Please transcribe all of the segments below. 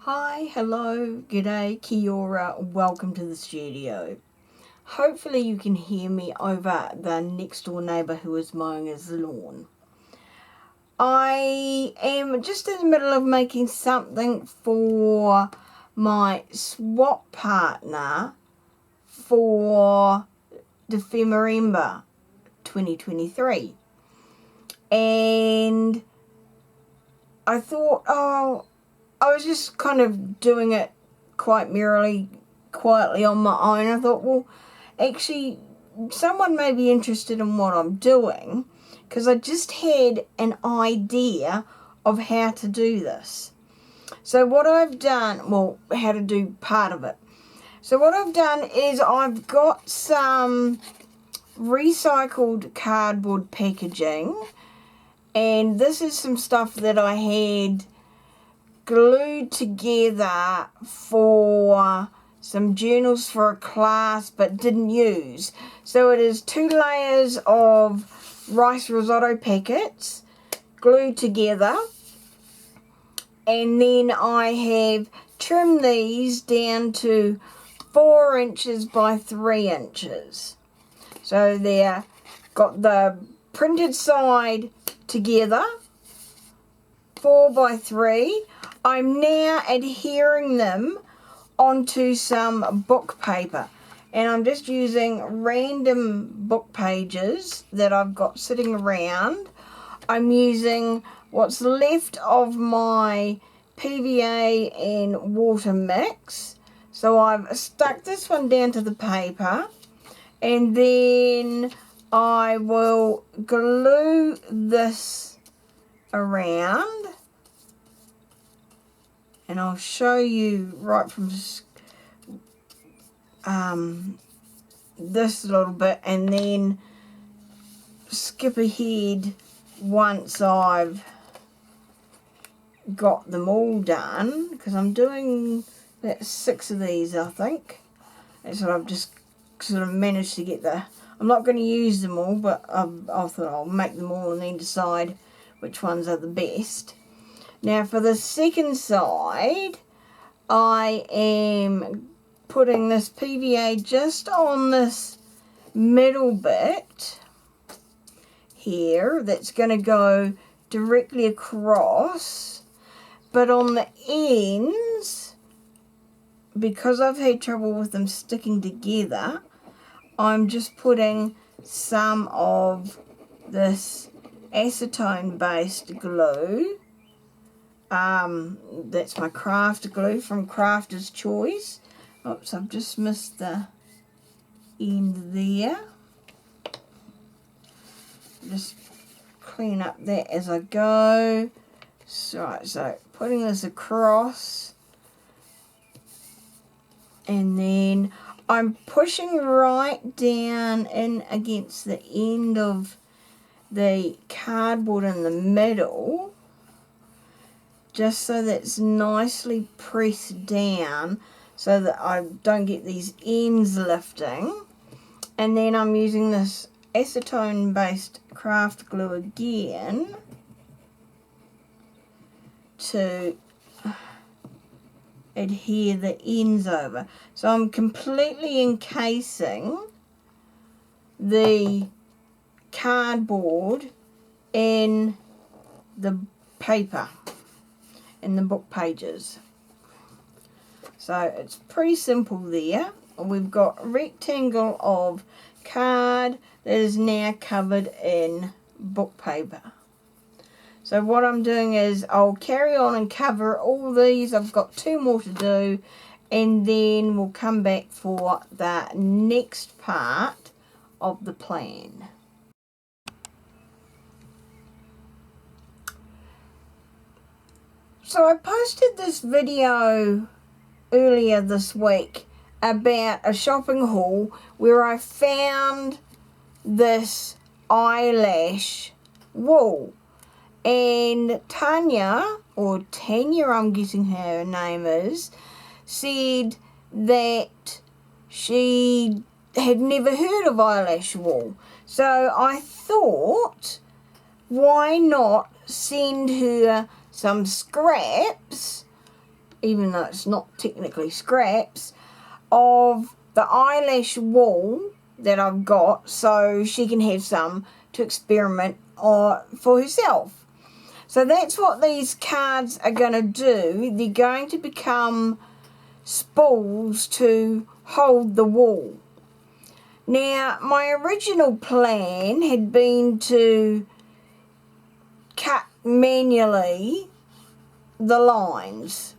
Hi, hello, g'day, kia ora, welcome to the studio. Hopefully you can hear me over the next door neighbour who is mowing his lawn. I am just in the middle of making something for my swap partner for Dephemerember 2023. And I thought, I was just kind of doing it quite merrily, quietly on my own. I thought, well, actually, someone may be interested in what I'm doing, because I just had an idea of how to do this. So what I've done, well, how to do part of it. So what I've done is I've got some recycled cardboard packaging, and this is some stuff that I had glued together for some journals for a class but didn't use. So it is 2 layers of rice risotto packets glued together, and then I have trimmed these down to 4 inches by 3 inches. So they're got the printed side together, 4 by 3. I'm now adhering them onto some book paper, and I'm just using random book pages that I've got sitting around. I'm using what's left of my PVA and water mix. So I've stuck this one down to the paper, and then I will glue this around. And I'll show you right from this little bit, and then skip ahead once I've got them all done, because I'm doing about 6 of these, I think. That's what I've just sort of managed to get there. I'm not going to use them all, but I thought I'll make them all and then decide which ones are the best. Now for the second side, I am putting this PVA just on this middle bit here that's going to go directly across, but on the ends, because I've had trouble with them sticking together, I'm just putting some of this acetone based glue. That's my craft glue from Crafter's Choice. Oops, I've just missed the end there. Just clean up that as I go. So putting this across, and then I'm pushing right down in against the end of the cardboard in the middle, just so that it's nicely pressed down so that I don't get these ends lifting. And then I'm using this acetone based craft glue again to adhere the ends over. So I'm completely encasing the cardboard in the paper, in the book pages. So it's pretty simple there. We've got a rectangle of card that is now covered in book paper. So what I'm doing is I'll carry on and cover all these. I've got 2 more to do, and then we'll come back for the next part of the plan. So I posted this video earlier this week about a shopping haul where I found this eyelash wool, and Tanja, or Tanja I'm guessing her name is, said that she had never heard of eyelash wool. So I thought, why not send her some scraps even though it's not technically scraps, of the eyelash wool that I've got, so she can have some to experiment for herself. So that's what these cards are going to do. They're going to become spools to hold the wool. Now, my original plan had been to cut manually the lines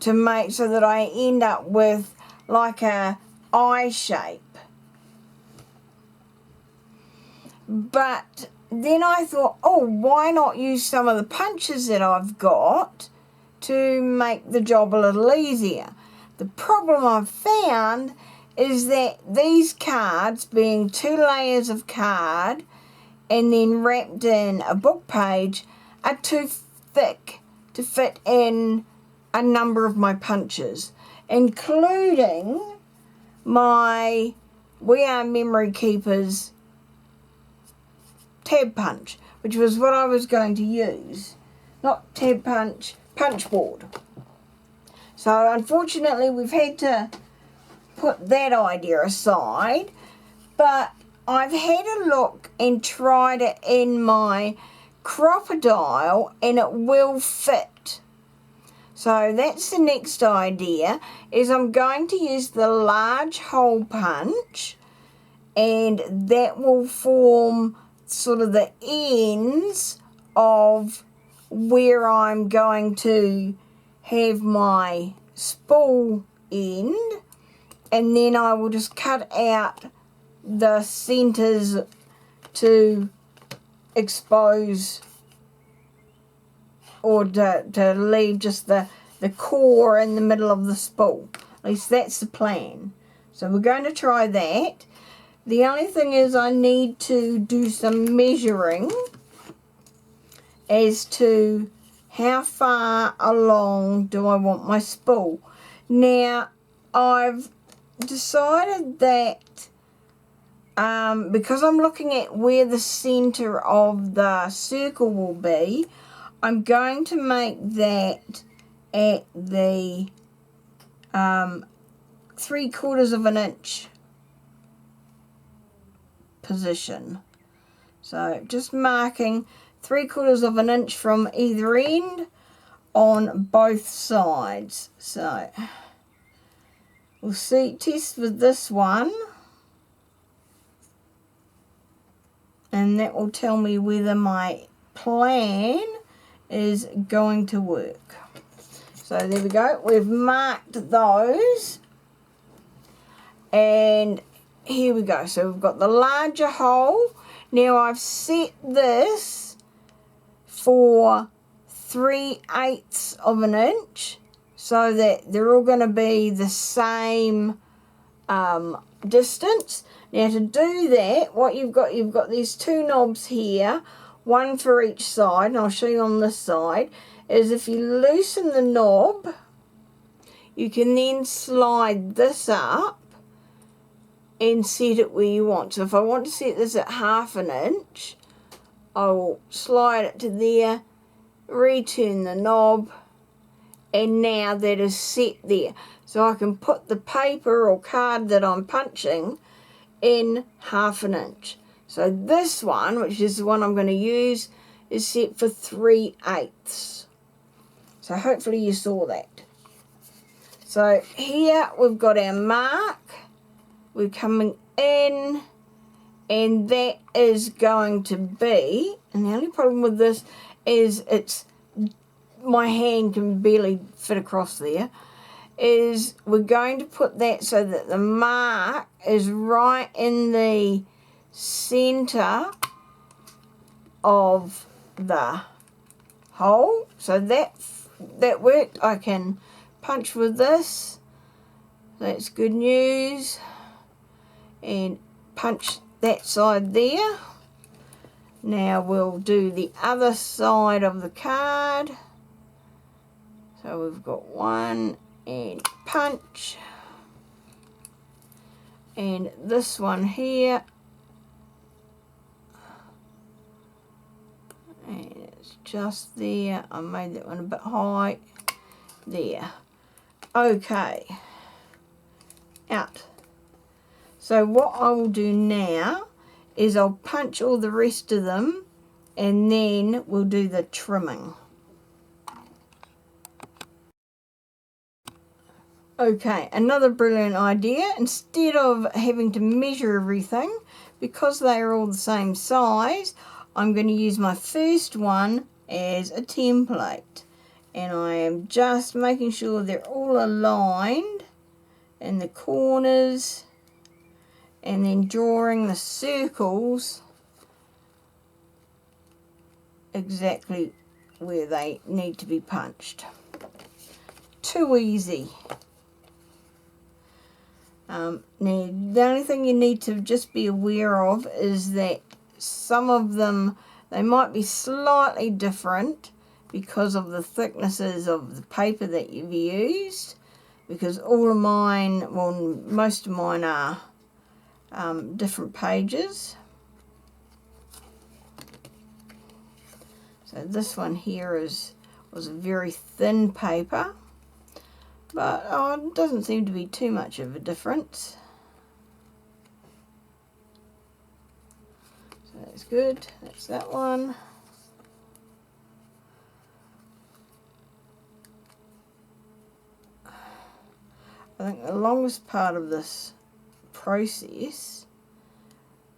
to make so that I end up with like a eye shape. But then I thought, oh, why not use some of the punches that I've got to make the job a little easier? The problem I've found is that these cards, being 2 layers of card and then wrapped in a book page, are too thick to fit in a number of my punches, including my We Are Memory Keepers tab punch, which was what I was going to use. Not tab punch, punch board. So unfortunately we've had to put that idea aside, but I've had a look and tried it in my crocodile and it will fit. So that's the next idea, is I'm going to use the large hole punch, and that will form sort of the ends of where I'm going to have my spool end, and then I will just cut out the centers to expose, or to leave just the core in the middle of the spool. At least that's the plan. So we're going to try that. The only thing is I need to do some measuring as to how far along do I want my spool. Now, I've decided that because I'm looking at where the center of the circle will be, I'm going to make that at the 3/4 of an inch position. So just marking 3/4 of an inch from either end on both sides. So we'll test with this one, and that will tell me whether my plan is going to work. So there we go, we've marked those, and here we go. So we've got the larger hole. Now I've set this for 3/8 of an inch so that they're all going to be the same distance. Now to do that, what you've got these 2 knobs here, one for each side, and I'll show you on this side, is if you loosen the knob, you can then slide this up and set it where you want. So if I want to set this at 1/2 inch, I will slide it to there, return the knob, and now that is set there. So I can put the paper or card that I'm punching in 1/2 inch. So this one, which is the one I'm going to use, is set for 3/8. So hopefully you saw that. So here we've got our mark. We're coming in, and that is going to be, and the only problem with this is my hand can barely fit across there, is we're going to put that so that the mark is right in the center of the hole. So that worked. I can punch with this. That's good news. And punch that side there. Now we'll do the other side of the card. So we've got one and punch. And this one here. And it's just there. I made that one a bit high. There. Okay. Out. So what I will do now is I'll punch all the rest of them and then we'll do the trimming. Okay, another brilliant idea. Instead of having to measure everything, because they are all the same size, I'm going to use my first one as a template. And I am just making sure they're all aligned in the corners and then drawing the circles exactly where they need to be punched. Too easy. Now, the only thing you need to just be aware of is that some of them, they might be slightly different because of the thicknesses of the paper that you've used, because all of mine, well, most of mine are different pages. So this one here was a very thin paper, but it doesn't seem to be too much of a difference. So that's good. That's that one. I think the longest part of this process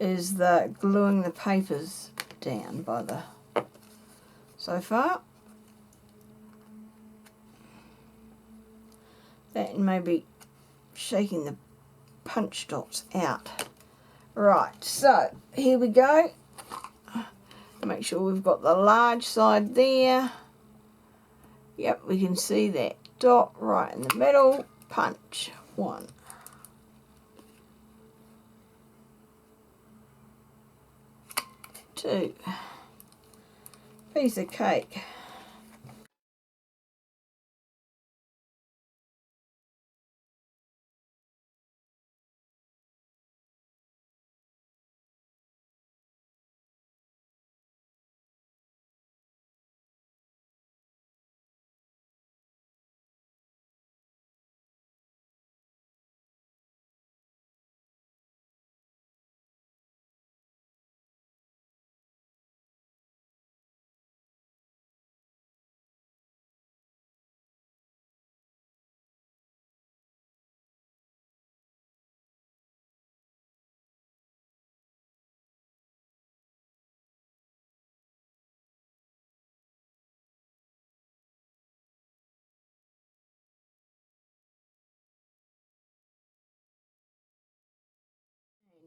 is the gluing the papers down by the so far. That and maybe shaking the punch dots out. Right, so here we go. Make sure we've got the large side there. Yep, we can see that dot right in the middle. Punch. 1. 2. Piece of cake.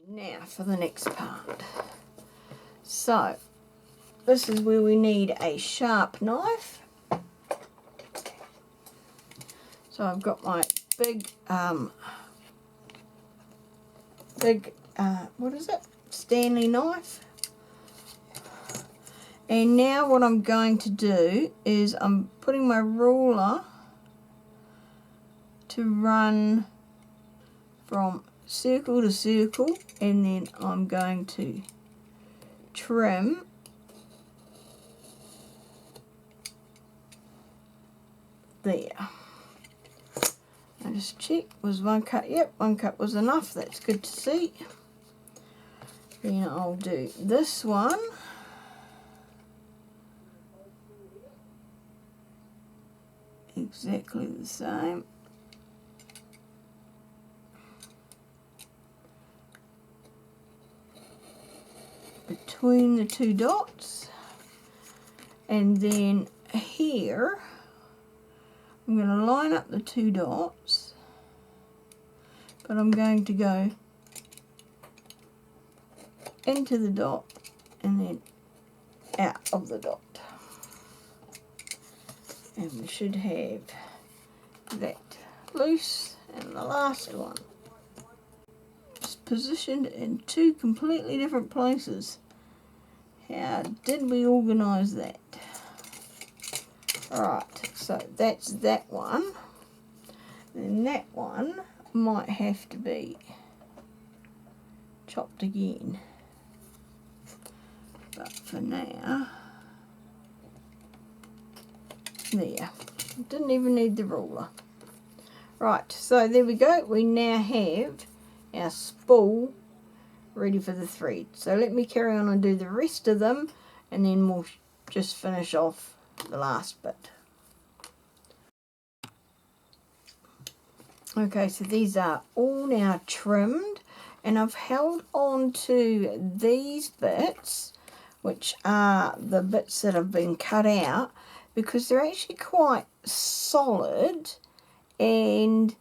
Now for the next part. So this is where we need a sharp knife. So I've got my big what is it? Stanley knife. And now what I'm going to do is I'm putting my ruler to run from circle to circle, and then I'm going to trim there. I just check, was one cut? Yep, one cut was enough. That's good to see. Then I'll do this one. Exactly the same. Between the two dots, and then here I'm going to line up the two dots, but I'm going to go into the dot and then out of the dot, and we should have that loose. And the last one is positioned in two completely different places. How did we organise that? Alright, so that's that one. Then that one might have to be chopped again. But for now, there. Didn't even need the ruler. Right, so there we go. We now have our spool ready for the thread. So let me carry on and do the rest of them, and then we'll just finish off the last bit. Okay, so these are all now trimmed, and I've held on to these bits, which are the bits that have been cut out, because they're actually quite solid, and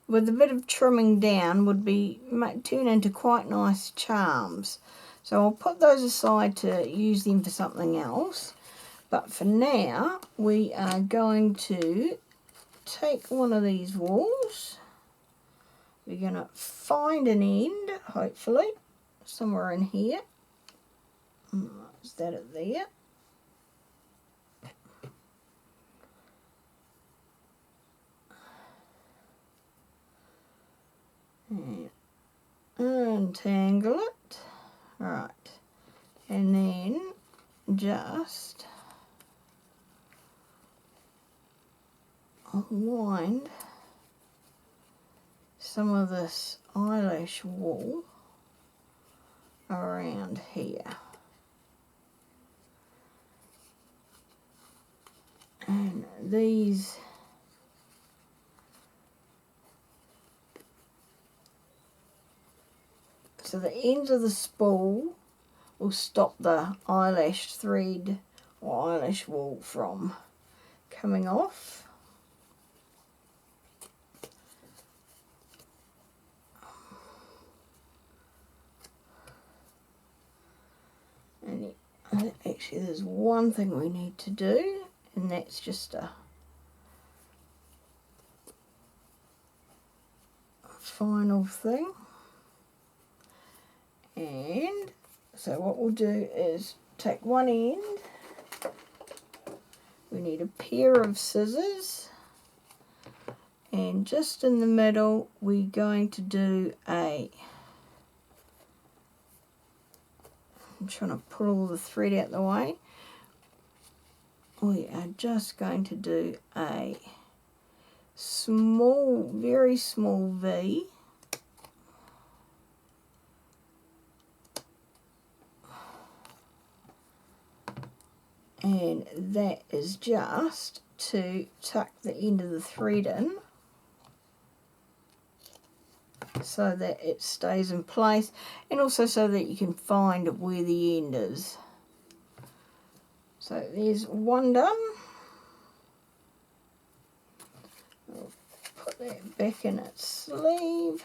with a bit of trimming down would turn into quite nice charms. So I'll put those aside to use them for something else. But for now, we are going to take one of these walls. We're going to find an end, hopefully, somewhere in here. Is that it there? And untangle it. Right. And then just unwind some of this eyelash wool around here. And these so the ends of the spool will stop the eyelash thread or eyelash wool from coming off. And actually there's one thing we need to do, and that's just a final thing. And so what we'll do is take one end, we need a pair of scissors, and just in the middle we're going to do I'm trying to pull all the thread out the way. We are just going to do a small, very small V. And that is just to tuck the end of the thread in so that it stays in place, and also so that you can find where the end is. So there's one done. I'll put that back in its sleeve.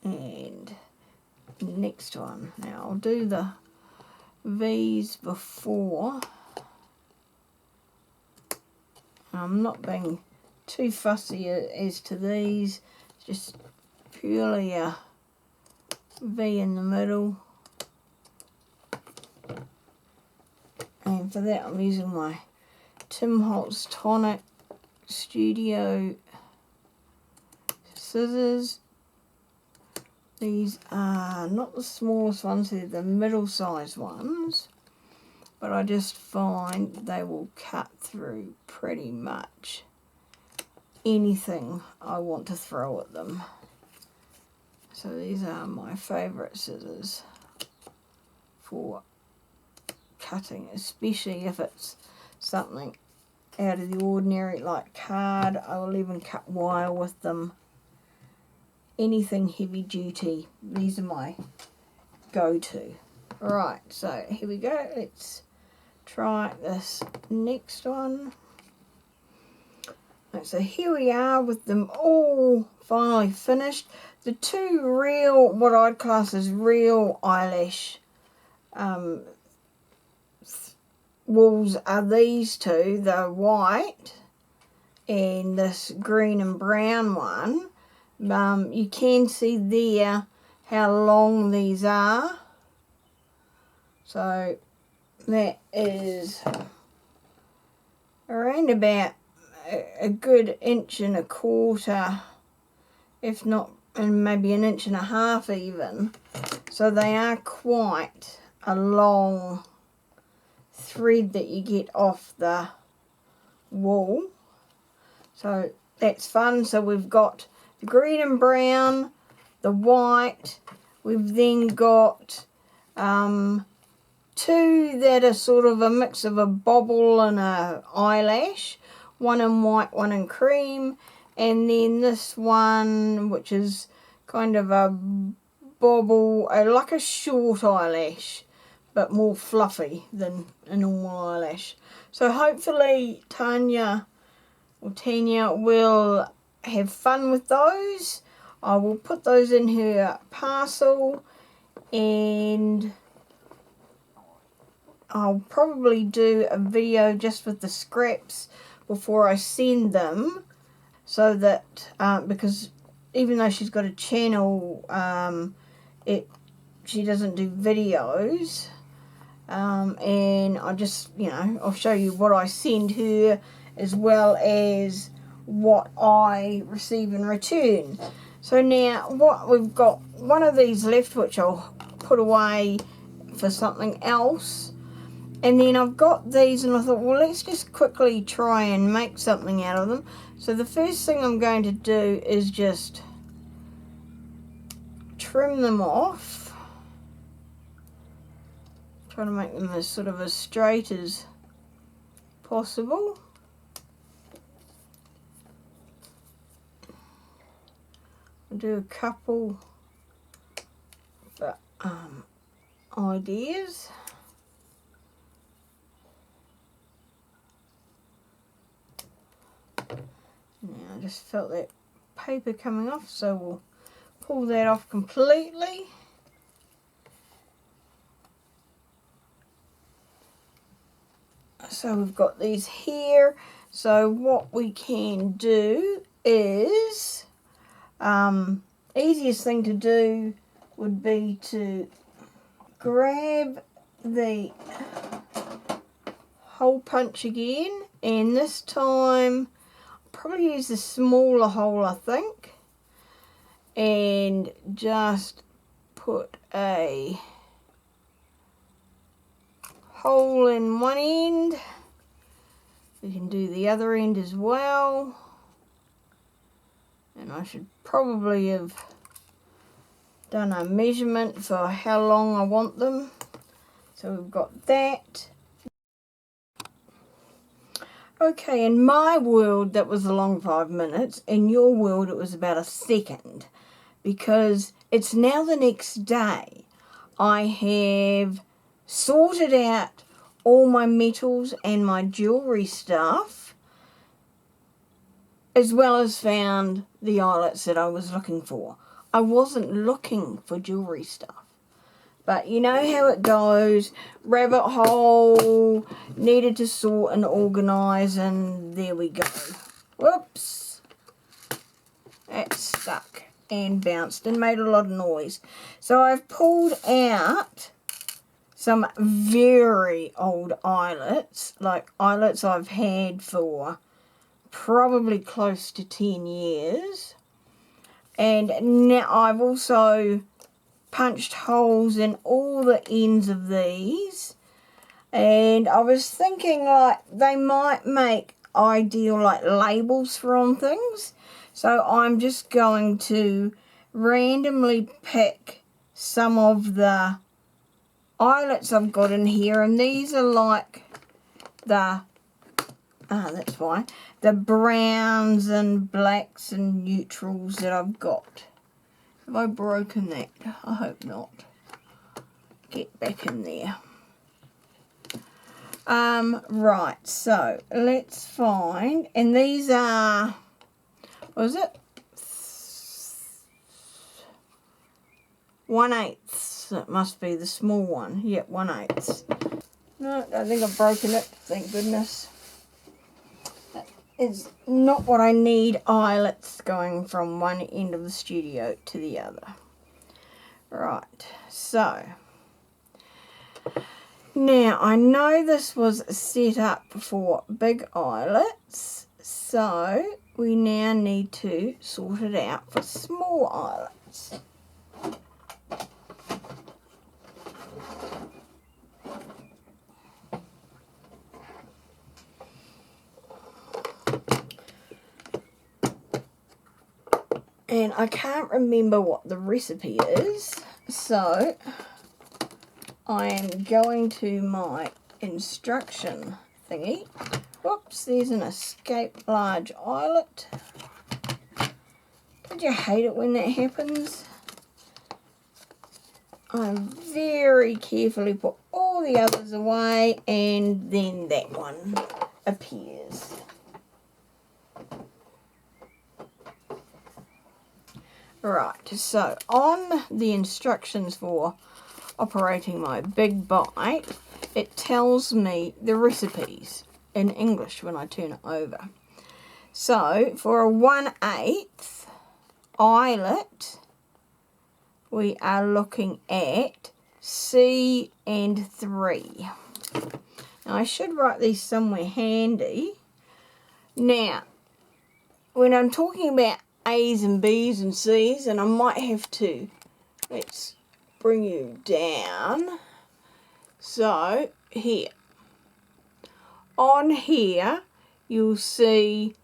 And next one. Now I'll do the V's before. I'm not being too fussy as to these, just purely a V in the middle. And for that I'm using my Tim Holtz Tonic Studio scissors. These are not the smallest ones, they're the middle-sized ones, but I just find they will cut through pretty much anything I want to throw at them. So these are my favourite scissors for cutting, especially if it's something out of the ordinary like card. I will even cut wire with them. Anything heavy duty, these are my go-to. Right, so here we go. Let's try this next one. Right, so here we are with them all finally finished. The two real, what I'd class as real eyelash wools are these two, the white and this green and brown one. You can see there how long these are. So that is around about a good 1.25 inches, if not, and maybe 1.5 inches even. So they are quite a long thread that you get off the wool. So that's fun. So we've got the green and brown, the white. We've then got two that are sort of a mix of a bobble and a eyelash. One in white, one in cream. And then this one, which is kind of a bobble, like a short eyelash, but more fluffy than a normal eyelash. So hopefully Tanja will have fun with those. I will put those in her parcel, and I'll probably do a video just with the scraps before I send them, so that because even though she's got a channel, she doesn't do videos, and I just, I'll show you what I send her as well as what I receive in return. So now what we've got, one of these left, which I'll put away for something else, and then I've got these, and I thought, well, let's just quickly try and make something out of them. So the first thing I'm going to do is just trim them off, try to make them as sort of as straight as possible. I'll do a couple ideas. Now I just felt that paper coming off, so we'll pull that off completely. So we've got these here. So what we can do is, easiest thing to do would be to grab the hole punch again, and this time probably use the smaller hole, I think, and just put a hole in one end. We can do the other end as well, and I should probably have done a measurement for how long I want them. So we've got that. Okay, in my world that was a long 5 minutes. In your world it was about a second, because it's now the next day. I have sorted out all my metals and my jewellery stuff, as well as found the eyelets that I was looking for. I wasn't looking for jewellery stuff, but you know how it goes. Rabbit hole, needed to sort and organise, and there we go. Whoops. That stuck and bounced and made a lot of noise. So I've pulled out some very old eyelets, like eyelets I've had for probably close to 10 years. And now I've also punched holes in all the ends of these, and I was thinking like they might make ideal like labels for on things. So I'm just going to randomly pick some of the eyelets I've got in here, and these are like the that's fine, the browns and blacks and neutrals that I've got. Have I broken that? I hope not. Get back in there. Right, so let's find, and these are, what is it? 1/8. That must be the small one. Yep, 1/8. No, I think I've broken it, thank goodness. That is not what I need, eyelets going from one end of the studio to the other. Right, so now I know this was set up for big eyelets, so we now need to sort it out for small eyelets. And I can't remember what the recipe is, so I am going to my instruction thingy. Whoops, there's an escape large eyelet. Don't you hate it when that happens? I very carefully put all the others away, and then that one appears. Right, so on the instructions for operating my big bite, it tells me the recipes in English when I turn it over. So for a 1/8 eyelet, we are looking at C and 3. Now I should write these somewhere handy. Now, when I'm talking about A's and B's and C's, and I might have to, let's bring you down. So here, on here you'll see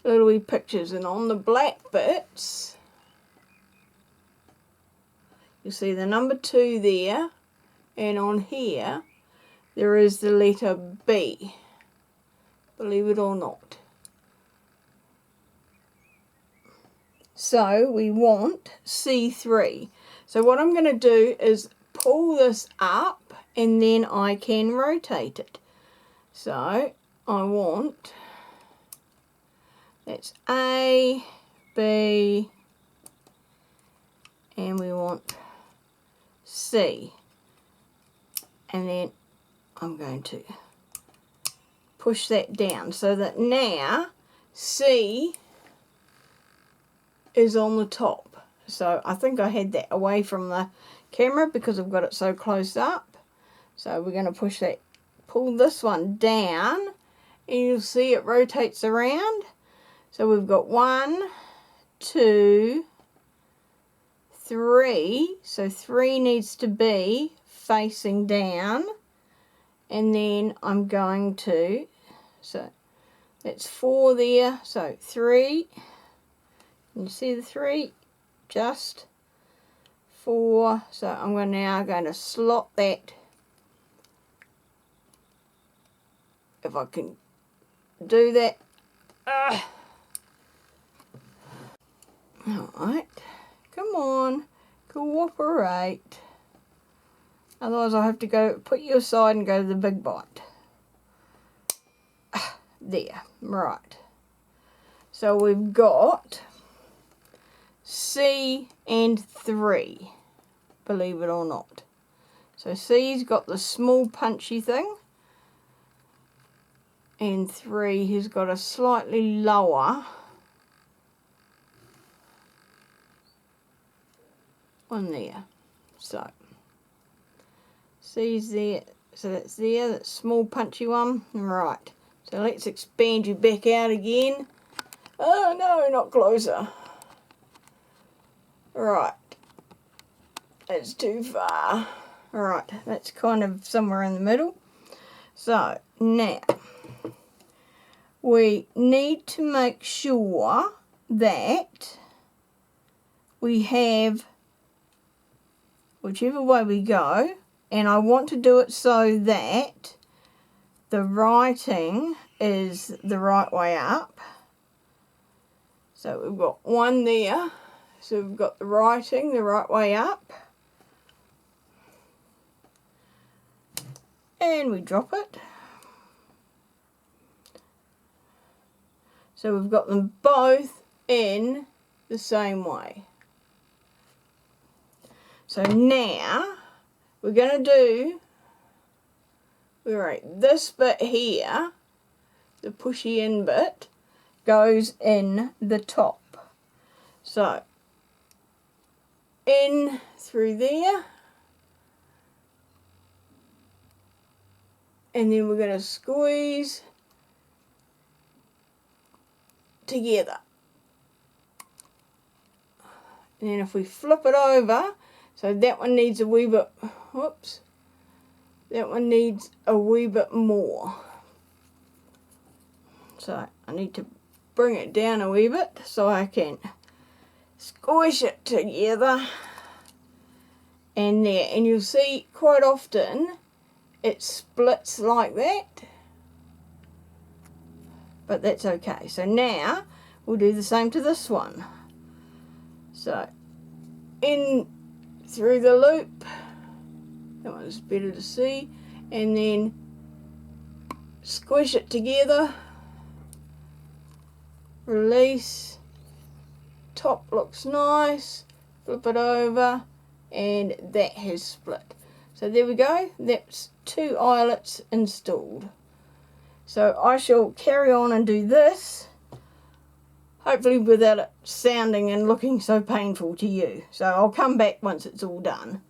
little wee pictures, and on the black bits you'll see the number 2 there, and on here there is the letter B, believe it or not. So we want C3. So what I'm going to do is pull this up, and then I can rotate it. So I want, that's A, B, and we want C. And then I'm going to push that down so that now C is on the top. So I think I had that away from the camera because I've got it so close up. So we're going to push that, pull this one down, and you'll see it rotates around. So we've got 1, 2, 3. So 3 needs to be facing down. And then I'm going to, so that's 4 there. So 3. You see the 3? Just 4. So I'm now going to slot that, if I can do that. Alright, come on, cooperate. Otherwise I'll have to go put you aside and go to the big bite. There, right. So we've got C and 3, believe it or not. So C's got the small punchy thing, and 3 has got a slightly lower one there. So C's there, so that's there, that small punchy one. Right, so let's expand you back out again. Oh no, not closer. Right, that's too far. Alright, that's kind of somewhere in the middle. So now we need to make sure that we have, whichever way we go, and I want to do it so that the writing is the right way up. So we've got 1 there, so we've got the writing the right way up, and we drop it. So we've got them both in the same way. So now we're going to do, this bit here, the pushy in bit, goes in the top. So in through there, and then we're going to squeeze together. And then if we flip it over, so that one needs a wee bit, whoops, that one needs a wee bit more. So I need to bring it down a wee bit so I can squish it together, and there, and you'll see quite often it splits like that, but that's okay. So now we'll do the same to this one. So in through the loop, that one's better to see, and then squish it together, release, top looks nice, flip it over, and that has split. So there we go, that's 2 eyelets installed. So I shall carry on and do this, hopefully without it sounding and looking so painful to you. So I'll come back once it's all done.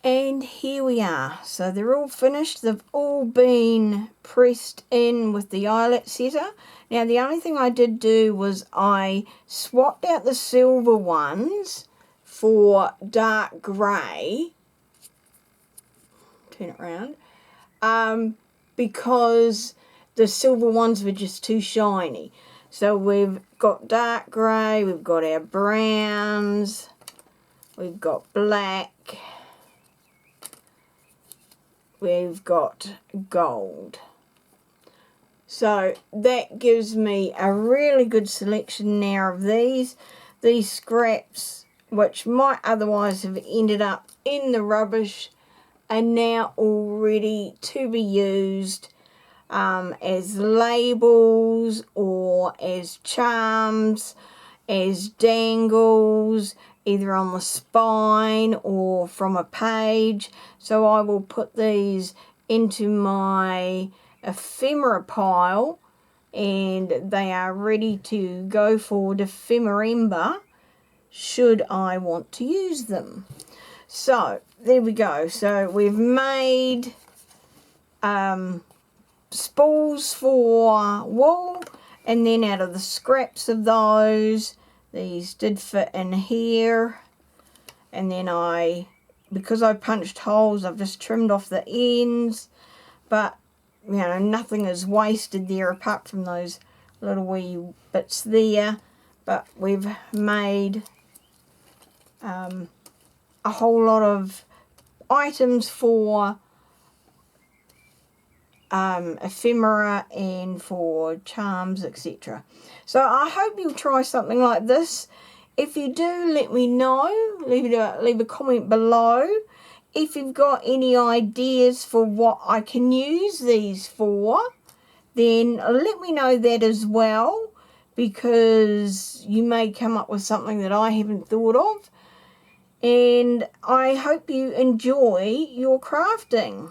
And here we are. So they're all finished. They've all been pressed in with the eyelet setter. Now the only thing I did do was I swapped out the silver ones for dark grey. Turn it around. Because the silver ones were just too shiny. So we've got dark grey, we've got our browns, we've got black, we've got gold. So that gives me a really good selection now of these scraps, which might otherwise have ended up in the rubbish, are now all ready to be used as labels or as charms, as dangles, either on the spine or from a page. So I will put these into my ephemera pile, and they are ready to go for Dephemerember should I want to use them. So there we go. So we've made spools for wool, and then out of the scraps of those, these did fit in here, and then because I punched holes, I've just trimmed off the ends, but you know, nothing is wasted there apart from those little wee bits there. But we've made a whole lot of items for ephemera and for charms, etc. So I hope you'll try something like this. If you do, let me know. Leave a comment below. If you've got any ideas for what I can use these for, then let me know that as well, because you may come up with something that I haven't thought of. And I hope you enjoy your crafting.